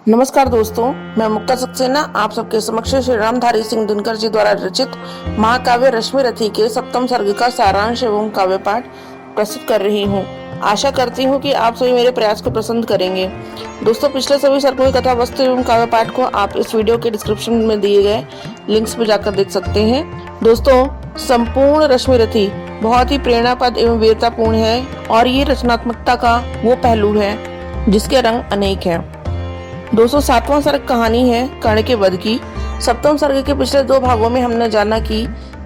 नमस्कार दोस्तों, मैं मुक्ता सक्सेना आप सबके समक्ष श्री रामधारी सिंह दिनकर जी द्वारा रचित महाकाव्य रश्मि रथी के सप्तम सर्ग का सारांश एवं काव्य पाठ प्रस्तुत कर रही हूँ। आशा करती हूँ कि आप सभी मेरे प्रयास को पसंद करेंगे। दोस्तों, पिछले सभी सर्गों की कथा वस्तु एवं काव्य पाठ को आप इस वीडियो के डिस्क्रिप्शन में दिए गए लिंक्स पर जाकर देख सकते हैं। दोस्तों, संपूर्ण रश्मि रथी बहुत ही प्रेरणापद एवं वीरतापूर्ण है और ये रचनात्मकता का वो पहलू है जिसके रंग अनेक हैं। 207वां सर्ग कहानी है कर्ण के वध की। सप्तम सर्ग के पिछले दो भागों में हमने जाना कि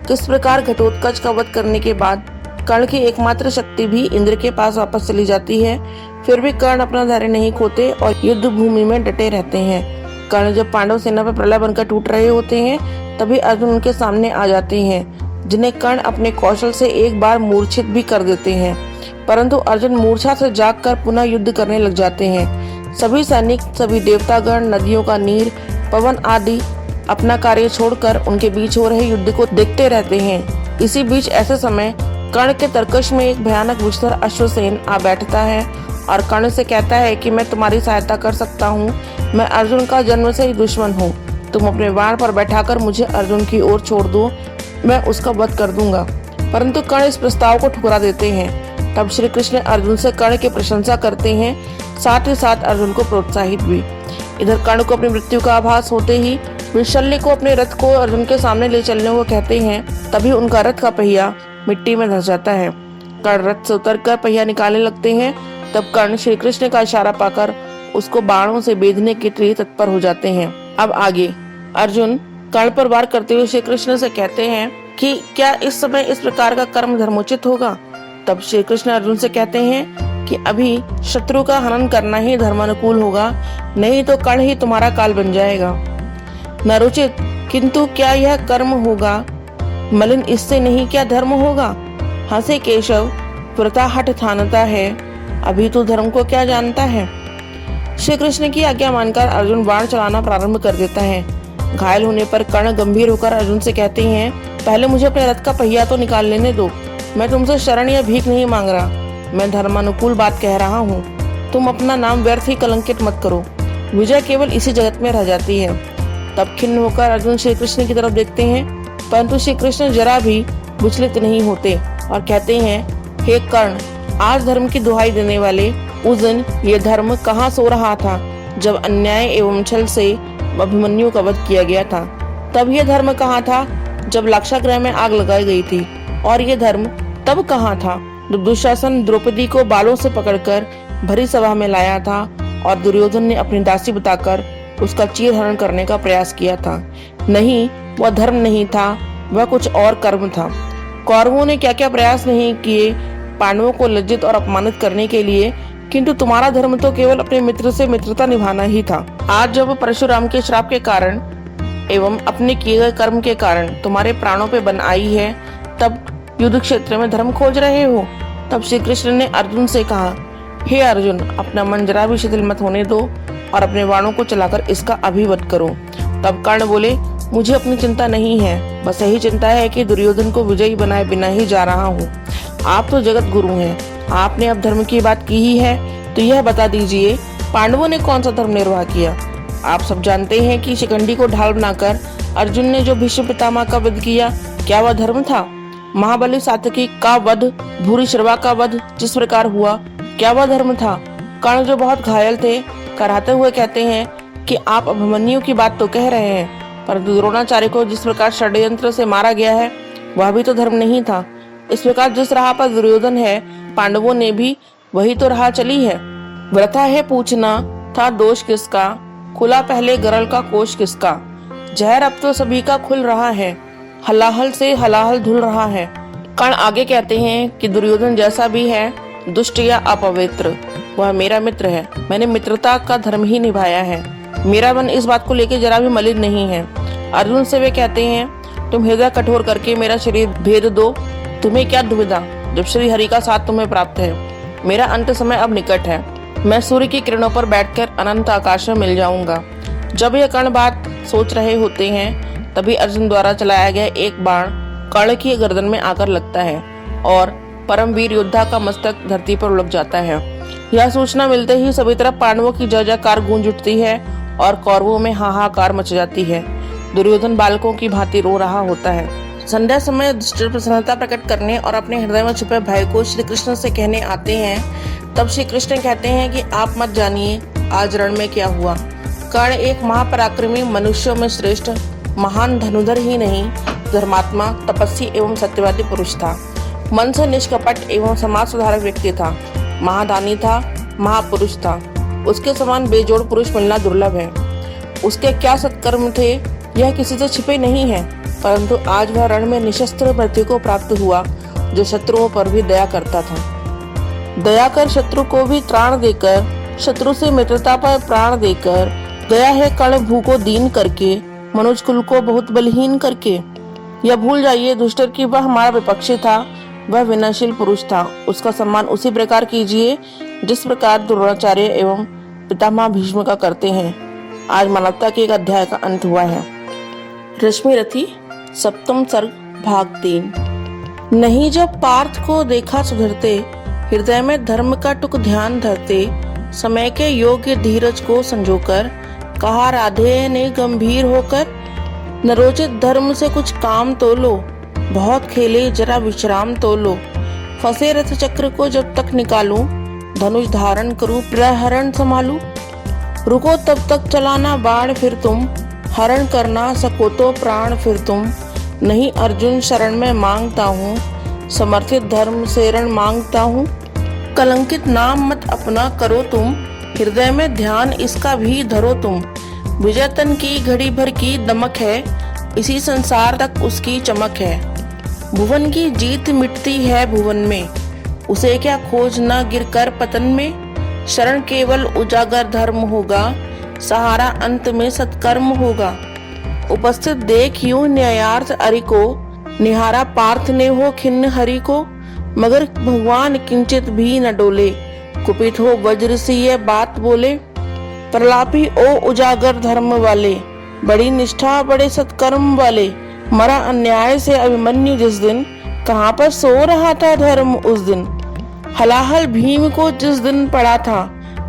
किस प्रकार घटोत्कच का वध करने के बाद कर्ण की एकमात्र शक्ति भी इंद्र के पास वापस चली जाती है। फिर भी कर्ण अपना धैर्य नहीं खोते और युद्ध भूमि में डटे रहते हैं। कर्ण जब पांडव सेना पर प्रलय बनकर टूट रहे होते हैं तभी अर्जुन उनके सामने आ जाते हैं, जिन्हें कर्ण अपने कौशल से एक बार मूर्छित भी कर देते हैं। परंतु अर्जुन मूर्छा से जागकर पुनः युद्ध करने लग जाते हैं। सभी सैनिक, सभी देवतागण, नदियों का नीर, पवन आदि अपना कार्य छोड़कर उनके बीच हो रहे युद्ध को देखते रहते हैं। इसी बीच ऐसे समय कर्ण के तर्कश में एक भयानक विषधर अश्वसेन आ बैठता है और कर्ण से कहता है कि मैं तुम्हारी सहायता कर सकता हूँ। मैं अर्जुन का जन्म से ही दुश्मन हूँ। तुम अपने बाण पर बैठाकर मुझे अर्जुन की ओर छोड़ दो, मैं उसका वध कर दूंगा। परंतु कर्ण इस प्रस्ताव को ठुकरा देते हैं। तब श्री कृष्ण अर्जुन से कर्ण की प्रशंसा करते हैं, साथ ही साथ अर्जुन को प्रोत्साहित भी। इधर कर्ण को अपनी मृत्यु का आभास होते ही वे शल्य को अपने रथ को अर्जुन के सामने ले चलने को कहते हैं। तभी उनका रथ का पहिया मिट्टी में धंस जाता है। कर्ण रथ से उतरकर पहिया निकालने लगते हैं। तब कर्ण श्री कृष्ण का इशारा पाकर उसको बाणों से बेधने के लिए तत्पर हो जाते हैं। अब आगे अर्जुन कर्ण पर वार करते हुए श्री कृष्ण से कहते हैं कि क्या इस समय इस प्रकार का कर्म धर्मोचित होगा। तब श्री कृष्ण अर्जुन से कहते हैं कि अभी शत्रु का हनन करना ही धर्मानुकूल होगा, नहीं तो कर्ण ही तुम्हारा काल बन जाएगा। नरोचित किंतु क्या यह कर्म होगा, मलिन इससे नहीं क्या धर्म होगा। हंसे केशव, व्रता हठ ठानता है, अभी तो धर्म को क्या जानता है। श्री कृष्ण की आज्ञा मानकर अर्जुन बाण चलाना प्रारंभ कर देता है। घायल होने पर कर्ण गंभीर होकर अर्जुन से कहते हैं, पहले मुझे अपने रथ का पहिया तो निकाल लेने दो। मैं तुमसे शरण या भीख नहीं मांग रहा, मैं धर्मानुकूल बात कह रहा हूँ। तुम अपना नाम व्यर्थ ही कलंकित मत करो, विजय केवल इसी जगत में रह जाती है। तब खिन्न होकर अर्जुन श्री कृष्ण की तरफ देखते हैं, परंतु श्री कृष्ण जरा भी विचलित नहीं होते और कहते हैं, हे कर्ण, आज धर्म की दुहाई देने वाले, उस दिन ये धर्म कहाँ सो रहा था जब अन्याय एवं छल से अभिमन्यु का वध किया गया था। तब यह धर्म कहाँ था जब लाक्षागृह में आग लगाई गई थी। और ये धर्म तब कहाँ था जब दुशासन द्रौपदी को बालों से पकड़कर भरी सभा में लाया था और दुर्योधन ने अपनी दासी बताकर उसका चीरहरण करने का प्रयास किया था। नहीं, वह धर्म नहीं था, वह कुछ और कर्म था। कौरवों ने क्या क्या प्रयास नहीं किए पांडवों को लज्जित और अपमानित करने के लिए, किंतु तुम्हारा धर्म तो केवल अपने मित्र से मित्रता निभाना ही था। आज जब परशुराम के श्राप के कारण एवं अपने किए गए कर्म के कारण तुम्हारे प्राणों पे बन आई है, तब युद्ध क्षेत्र में धर्म खोज रहे हो। तब श्री कृष्ण ने अर्जुन से कहा, हे अर्जुन, अपना मन जरा भी शिथिल मत होने दो और अपने बाणों को चलाकर इसका अभिवध करो। तब कर्ण बोले, मुझे अपनी चिंता नहीं है, बस यही चिंता है कि दुर्योधन को विजयी बनाए बिना ही जा रहा हूँ। आप तो जगत गुरु हैं, आपने अब धर्म की बात की ही है तो यह बता दीजिए, पांडवों ने कौन सा धर्म निर्वाह किया। आप सब जानते हैं कि शिखंडी को ढाल बनाकर अर्जुन ने जो भीष्म पितामह का वध किया, क्या वह धर्म था। महाबली सात्यकी का वध, भूरिश्रवा का वध जिस प्रकार हुआ, क्या वह धर्म था। कर्ण जो बहुत घायल थे, कराते हुए कहते हैं कि आप अभिमन्यु की बात तो कह रहे हैं, पर द्रोणाचार्य को जिस प्रकार षड्यंत्र से मारा गया है वह भी तो धर्म नहीं था। इस प्रकार जिस राह पर दुर्योधन है, पांडवों ने भी वही तो राह चली है। व्रथा है पूछना था दोष किसका, खुला पहले गरल का कोष किसका। जहर अब तो सभी का खुल रहा है, हलाहल से हलाहल धुल रहा है। कर्ण आगे कहते हैं कि दुर्योधन जैसा भी है, दुष्ट या अपवित्र, वह मेरा मित्र है। मैंने मित्रता का धर्म ही निभाया है। मेरा मन इस बात को लेकर जरा भी मलिन नहीं है। अर्जुन से वे कहते हैं, तुम हृदय कठोर करके मेरा शरीर भेद दो, तुम्हें क्या दुविधा जब श्री हरि का साथ तुम्हें प्राप्त है। मेरा अंत समय अब निकट है, मैं सूर्य की किरणों पर बैठकर अनंत आकाश में मिल जाऊंगा। जब यह कर्ण बात सोच रहे होते हैं तभी अर्जुन द्वारा चलाया गया एक बाण कर्ण की गर्दन में आकर लगता है और परमवीर योद्धा का मस्तक धरती पर उलट जाता है। यह सूचना मिलते ही सभी तरफ पांडवों की जय जयकार गूंज उठती है और कौरवों में हाहाकार मच जाती है। दुर्योधन बालकों की भांति रो रहा होता है। संध्या समय युधिष्ठिर प्रसन्नता प्रकट करने और अपने हृदय में छुपे भय को श्री कृष्ण से कहने आते हैं। तब श्री कृष्ण कहते हैं कि आप मत जानिए आज रण में क्या हुआ। कर्ण एक महापराक्रमी, मनुष्यों में श्रेष्ठ, महान धनुधर ही नहीं, धर्मात्मा, तपस्वी एवं सत्यवादी पुरुष था। मन से निष्कपट एवं समाज सुधारक व्यक्ति था। महादानी था, महापुरुष था। उसके समान बेजोड़ पुरुष मिलना दुर्लभ है। उसके क्या सत्कर्म थे यह किसी से छिपे नहीं है, परंतु आज वह रण में निशस्त्र मृत्यु को प्राप्त हुआ, जो शत्रुओं पर भी दया करता था। दया कर शत्रु को भी त्राण देकर, शत्रु से मित्रता पर प्राण देकर, गया है कर्ण भू को दीन करके, मनुज कुल को बहुत बलहीन करके। यह भूल जाइए युधिष्ठिर कि वह हमारा विपक्षी था, वह विनाशील पुरुष था। उसका सम्मान उसी प्रकार कीजिए जिस प्रकार द्रोणाचार्य एवं पितामह भीष्म का करते हैं। आज मानवता के एक अध्याय का अंत हुआ है। रश्मिरथी, सप्तम सर्ग, भाग 3। नहीं जब पार्थ को देखा सुधरते, हृदय में धर्म का टुक ध्यान धरते, समय के योग्य धीरज को संजोकर, कहा राधे ने गंभीर होकर, नरोचित धर्म से कुछ काम तो लो, बहुत खेले जरा विश्राम तो लो। फंसे रथ चक्र को जब तक निकालूं, धनुष धारण करूं प्रहरण संभालूं। रुको तब तक चलाना बाण फिर तुम, हरण करना सको तो प्राण फिर तुम। नहीं अर्जुन शरण में मांगता हूँ, समर्थित धर्म से रण मांगता हूँ। कलंकित नाम मत अपना करो तुम, हृदय में ध्यान इसका भी धरो तुम। विजय तन की घड़ी भर की दमक है, इसी संसार तक उसकी चमक है। भुवन की जीत मिटती है भुवन में, उसे क्या खोज न गिरकर पतन में। शरण केवल उजागर धर्म होगा, सहारा अंत में सत्कर्म होगा। उपस्थित देख यूं न्यायार्थ अरि को, निहारा पार्थ ने हो खिन्न हरि को। मगर भगवान किंचित भी न डोले, कुपित हो वज्र सी ये बात बोले। प्रलापी ओ उजागर धर्म वाले, बड़ी निष्ठा बड़े सत्कर्म वाले। मरा अन्याय से अभिमन्यु जिस दिन, कहाँ पर सो रहा था धर्म उस दिन। हलाहल भीम को जिस दिन पड़ा था,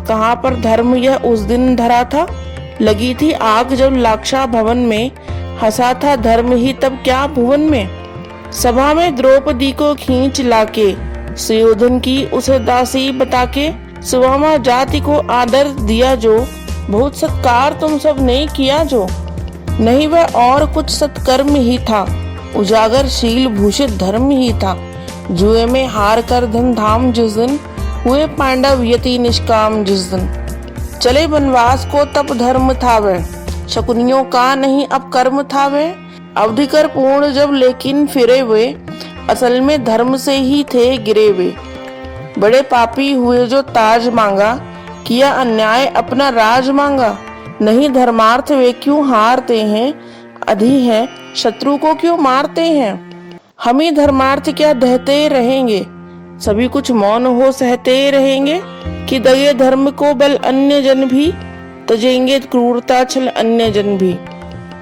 कहाँ पर धर्म यह उस दिन धरा था। लगी थी आग जब लाक्षा भवन में, हंसा था धर्म ही तब क्या भुवन में। सभा में द्रौपदी को खींच लाके, सुयोधन की उसे दासी बता के। सुवामा जाति को आदर दिया जो, बहुत सत्कार तुम सब ने किया जो। नहीं वह और कुछ सत्कर्म ही था, उजागर शील भूषित धर्म ही था। जुए में हार कर धन धाम जिस दिन, हुए पांडव यति निष्काम जिस दिन। चले वनवास को तब धर्म था वह, शकुनियों का नहीं अब कर्म था वह। अवधि कर पूर्ण जब लेकिन फिरे वे, असल में धर्म से ही थे गिरे वे। बड़े पापी हुए जो ताज मांगा, किया अन्याय अपना राज मांगा। नहीं धर्मार्थ वे क्यों हारते हैं, अधि हैं शत्रु को क्यों मारते हैं। हम ही धर्मार्थ क्या दहते रहेंगे, सभी कुछ मौन हो सहते रहेंगे। कि दगे धर्म को बल अन्य जन भी, तजेंगे क्रूरता छल अन्य जन भी।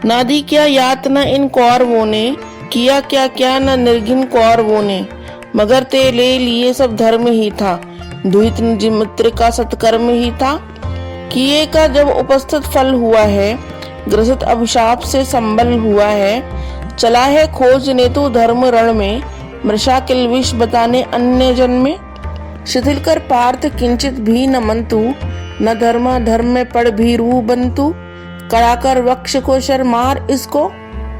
ना दी क्या यातना इन कौरवों ने, किया क्या क्या न निर्घिन कौरवों ने। मगर ते ले लिए सब धर्म ही था, दुहित निज मित्र का सत्कर्म ही था। किए का जब उपस्थित फल हुआ है, ग्रसित अभिशाप से संबल हुआ है। चला है खोजने तो धर्म रण में, मृषा किल विष बताने अन्य जन में। शिथिल कर पार्थ किंचित भी न मंतु, न धर्म धर्म में पड़ भी रू बंतु। कराकर वक्ष को शर्मार इसको,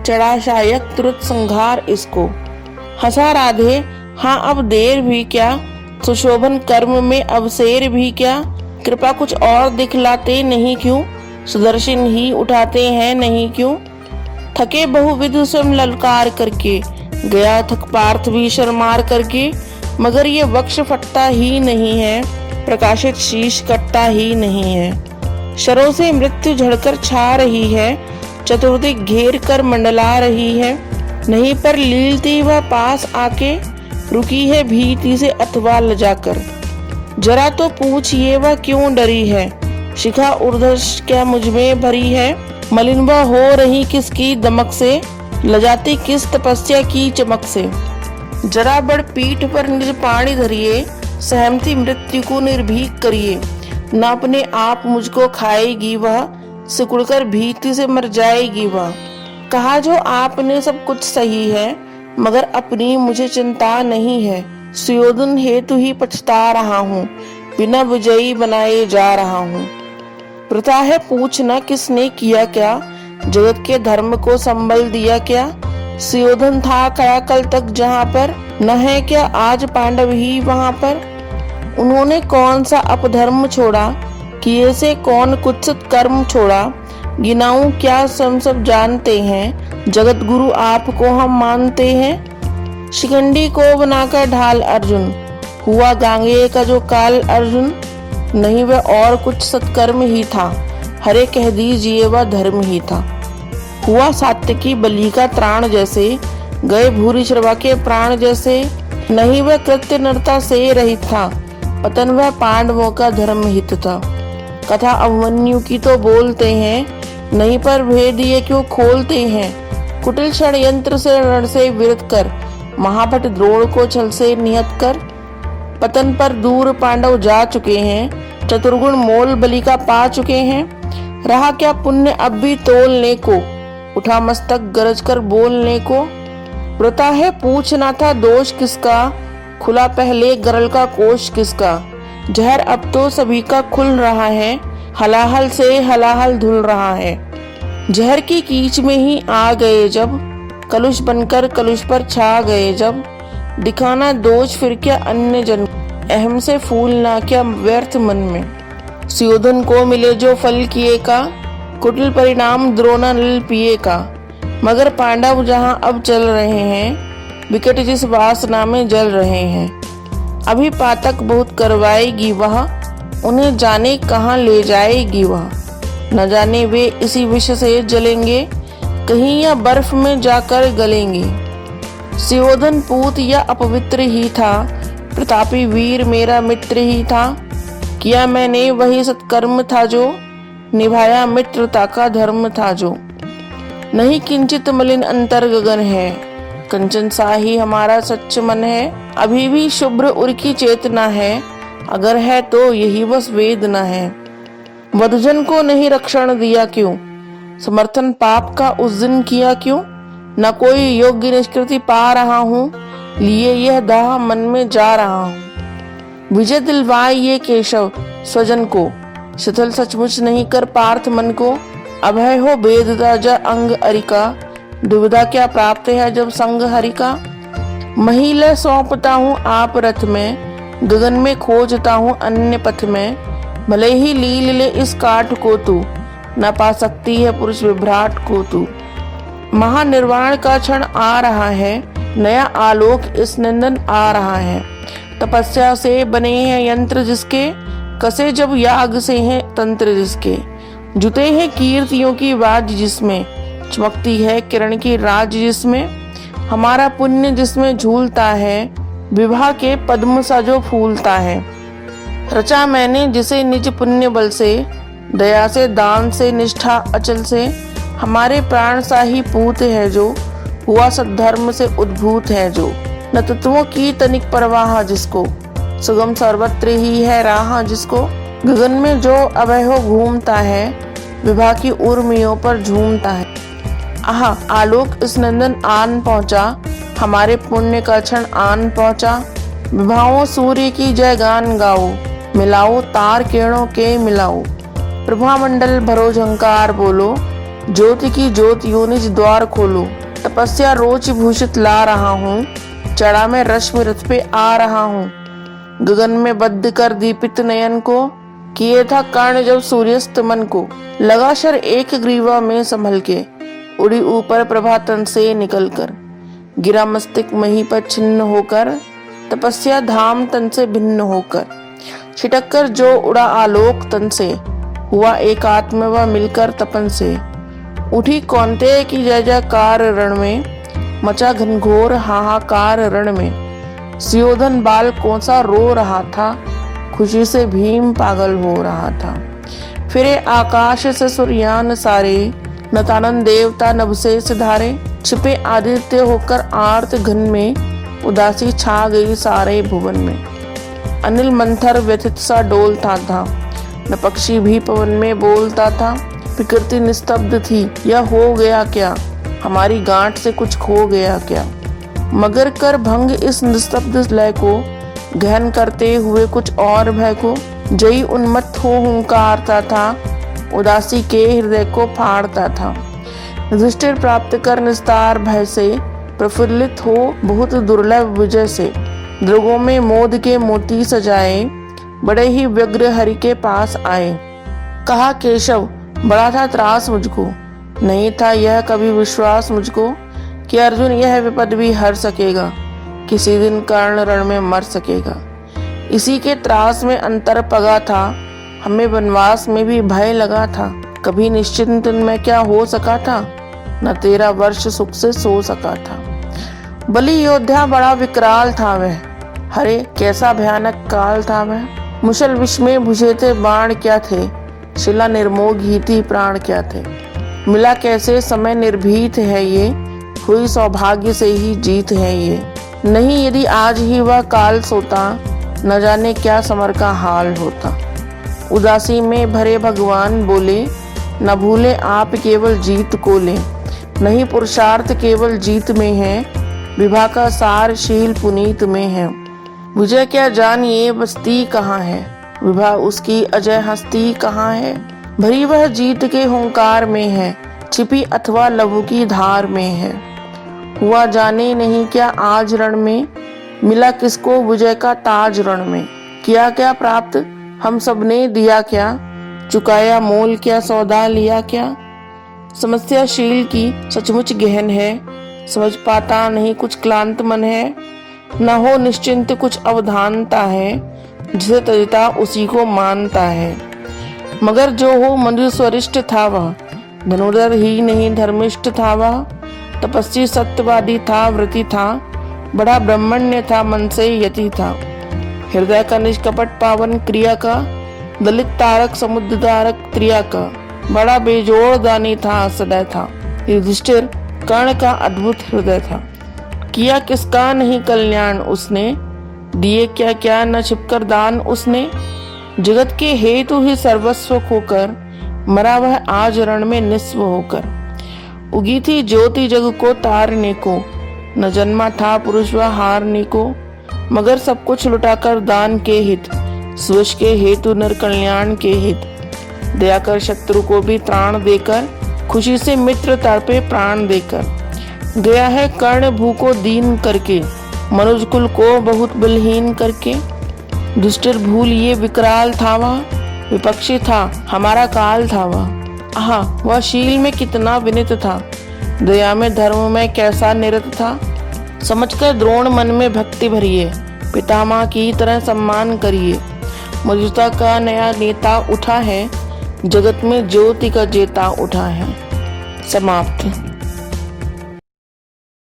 चढ़ा शायक तुरंत संघार इसको। हंसा राधे, हाँ अब देर भी क्या, सुशोभन कर्म में अवसेर भी क्या। कृपा कुछ और दिखलाते नहीं क्यों, सुदर्शन ही उठाते हैं नहीं क्यों। थके बहुविध स्वयं ललकार करके, गया थक पार्थ भी शर्मार करके। मगर ये वक्ष फटता ही नहीं है, प्रकाशित शीश कटता ही नहीं है। शरों से मृत्यु झड़कर छा रही है, चतुर्दिक घेर कर मंडला रही है। नहीं पर लीलती वह पास आके, रुकी है भीति से अथवा लजाकर। जरा तो पूछिए वह क्यों डरी है, शिखा ऊर्ध्वश क्या मुझ में भरी है। मलिन वह हो रही किसकी दमक से, लजाती किस तपस्या की चमक से। जरा बड़ पीठ पर निज पाणी धरिए, सहमति मृत्यु को निर्भीक करिए। न अपने आप मुझको खाएगी वह, सिकुड़कर भीति से मर जाएगी वह। कहा जो आपने सब कुछ सही है, मगर अपनी मुझे चिंता नहीं है। सुयोधन हेतु ही पछता रहा हूँ, बिना विजयी बनाए जा रहा हूँ। प्रथा है पूछना किसने किया क्या, जगत के धर्म को संबल दिया क्या। सुयोधन था खड़ा कल तक जहाँ पर, न है क्या आज पांडव ही वहाँ पर। उन्होंने कौन सा अपधर्म छोड़ा, किए से कौन कुत्सित कर्म छोड़ा। गिनाऊं क्या सब जानते हैं, जगत गुरु आपको हम मानते हैं। शिखंडी को बनाकर ढाल अर्जुन, हुआ गांगेय का जो काल अर्जुन। नहीं वह और कुछ सत्कर्म ही था, हरे कह दीजिए वह धर्म ही था। हुआ सात्यकी बलि का त्राण जैसे, गए भूरि श्रवा के प्राण जैसे। नहीं वह कृत्य नरता से रहित था, पतन वह पांडवों का धर्म हित था। कथा अभिमन्यु की तो बोलते हैं, नहीं पर भेद ये क्यों खोलते हैं। कुटिल षड्यंत्र से रण से विरत कर, महाभट द्रोण को छल से निहत कर। पतन पर दूर पांडव जा चुके हैं, चतुर्गुण मोल बलि का पा चुके हैं। रहा क्या पुण्य अब भी तोलने को, उठा मस्तक गरज कर बोलने को। व्रता है पूछना था दोष किसका, खुला पहले गरल का कोष किसका। जहर अब तो सभी का खुल रहा है, हलाहल से हलाहल धुल रहा है। जहर की कीच में ही आ गए जब, कलुष बनकर कलुष पर छा गए जब। दिखाना दोष फिर क्या अन्य जन, अहम से फूलना क्या व्यर्थ मन में। सुयोधन को मिले जो फल किए का, कुटिल परिणाम द्रोणानल पिए का। मगर पांडव जहां अब चल रहे हैं, विकट जिस वासना में जल रहे हैं। अभी पातक बहुत करवाएगी वह, उन्हें जाने कहाँ ले जाएगी वह। न जाने वे इसी विष से जलेंगे, कहीं या बर्फ में जाकर गलेंगे। सुयोधन पूत या अपवित्र ही था, प्रतापी वीर मेरा मित्र ही था। किया मैंने वही सत्कर्म था जो, निभाया मित्रता का धर्म था जो। नहीं किंचित मलिन अंतर गगन है, कंचन सा ही हमारा सच्च मन है। अभी भी शुभ्र उर की चेतना है, अगर है तो यही बस वेदना है। वधजन को नहीं रक्षण दिया क्यों, समर्थन पाप का उस दिन किया क्यों। न कोई योग्य निष्कृति पा रहा हूँ, लिए यह दाह मन में जा रहा हूँ। विजय दिलवाए ये केशव स्वजन को, शिथिल सचमुच नहीं कर पार्थ मन को। अभय हो वेदता ज अंग अरिका, दुविधा क्या प्राप्त है जब संग हरि का। महिला सौंपता हूँ आप रथ में, गगन में खोजता हूँ अन्य पथ में। भले ही लील ले इस काठ को तू, न पा सकती है पुरुष विभ्राट को तू। महानिर्वाण का क्षण आ रहा है, नया आलोक इस नंदन आ रहा है। तपस्या से बने हैं यंत्र जिसके, कसे जब याग से हैं तंत्र जिसके। जुते हैं कीर्तियों की बाज जिसमें, चमकती है किरण की राज जिसमें। हमारा पुण्य जिसमें झूलता है, विवाह के पद्म सा जो फूलता है। रचा मैंने जिसे निज पुण्य बल से, दया से दान से निष्ठा अचल से। हमारे प्राण सा ही पूत है जो, हुआ सद्धर्म से उद्भूत है जो। न तत्वों की तनिक परवाह जिसको, सुगम सर्वत्र ही है राह जिसको। गगन में जो अभय हो घूमता है, विभा की उर्मियों पर झूमता है। आहा आलोक इस नंदन आन पहुंचा, हमारे पुण्य का क्षण आन पहुंचा। विभाओं सूर्य की जय गान गाओ, मिलाओ तार किरणों के मिलाओ। प्रभा मंडल भरो झंकार बोलो, ज्योति की ज्योति योनिज द्वार खोलो। तपस्या रोच भूषित ला रहा हूँ, चढ़ा में रश्मि रथ पे आ रहा हूँ। गगन में बद्ध कर दीपित नयन को, किए था कर्ण जब सूर्यास्त मन को। लगा शर एक ग्रीवा में संभल के, उड़ी ऊपर प्रभा तन से निकल कर। गिरा मस्तिष्क मही पर छिन्न होकर, तपस्या धाम तन से भिन्न होकर। छिटक कर जो उड़ा आलोक तन से, हुआ एक आत्म व मिलकर तपन से। उठी कौन्तेय की जय जयकार रण में, मचा घनघोर हाहाकार रण में। सुयोधन बाल कौसा रो रहा था, खुशी से भीम पागल हो रहा था। फिरे आकाश से सूर्यान सारे, नतानन देवता नभ से सिधारे। छिपे आदित्य होकर आर्त घन में, उदासी छा गई सारे भुवन में। अनिल मंथर व्यथित सा डोलता था, न पक्षी भी पवन में बोलता था। प्रकृति निस्तब्ध थी। यह हो गया क्या? हमारी गांठ से कुछ खो गया क्या? मगर कर भंग इस निस्तब्ध लय को, गहन करते हुए कुछ और भय को। जई उन्मत्त हो हुंकारता था, उदासी के हृदय को फाड़ता था। युधिष्ठिर प्राप्त कर निस्तार भय से, प्रफुल्लित हो बहुत दुर्लभ विजय से। दृगों में मोद के मोती सजाए, बड़े ही व्यग्र हरि के पास आए। कहा केशव, बड़ा था त्रास मुझको, नहीं था यह कभी विश्वास मुझको कि अर्जुन यह विपद भी हर सकेगा, किसी दिन कर्ण रण में मर सकेगा। इसी के त्रास में अंतर पगा था, हमें वनवास में भी भय लगा था। कभी निश्चिंत में क्या हो सका था, न 13 वर्ष सुख से सो सका था। बलि योद्धा बड़ा विकराल था वह, हरे कैसा भयानक काल था वह। मुशल विष में बुझे थे बाण क्या थे, शिला निर्मोह घीती प्राण क्या थे। मिला कैसे समय निर्भीत है ये, हुई सौभाग्य से ही जीत है ये। नहीं यदि आज ही वह काल सोता, न जाने क्या समर का हाल होता। उदासी में भरे भगवान बोले, न भूले आप केवल जीत को ले। नहीं पुरुषार्थ केवल जीत में है, विभा का सार शील पुनीत में है। विजय क्या जानिए बस्ती कहाँ है, विभा उसकी अजय हस्ती कहाँ है। भरी वह जीत के हुंकार में है, छिपी अथवा लहू की धार में है। हुआ जाने नहीं क्या आज रण में, मिला किसको विजय का ताज रण में। किया क्या प्राप्त हम सबने दिया क्या, चुकाया मोल क्या सौदा लिया क्या। समस्या शील की सचमुच गहन है, समझ पाता नहीं कुछ क्लांत मन है। न हो निश्चिंत कुछ अवधानता है, जिसे तजता उसी को मानता है। मगर जो हो मनुष्यवरिष्ठ था वह, धनुर्धर ही नहीं धर्मिष्ठ था वह। तपस्वी सत्यवादी था, व्रती था, बड़ा ब्रह्मण्य था, मन से यति था। हृदय का निष्कपट पावन क्रिया का, दलित तारक समुद्र तारक क्रिया का। बड़ा बेजोड़ दानी था, सदैव था। युधिष्ठिर कर्ण का अद्भुत हृदय था। किया किसका नहीं कल्याण उसने, दिए क्या क्या न छिपकर दान उसने। जगत के हेतु ही सर्वस्व खोकर, मरा वह आज रण में निस्व होकर। उगी थी ज्योति जग को तारने को, न जन्मा था पुरुष वह हारने को। मगर सब कुछ लुटाकर दान के हित, स्विश के हेतु नर कल्याण के हित। दया कर शत्रु को भी त्राण देकर, खुशी से मित्र तड़पे प्राण देकर। गया है कर्ण भू को दीन करके, मनुज कुल को बहुत बलहीन करके। दुष्टर भूल ये विकराल था वह, विपक्षी था हमारा काल था वह। आहा वह शील में कितना विनित था, दया में धर्म में कैसा निरत था। समझकर द्रोण मन में भक्ति भरिए, पितामह की तरह सम्मान करिए। मर्यादा का नया नेता उठा है, जगत में ज्योति का जेता उठा है। समाप्त।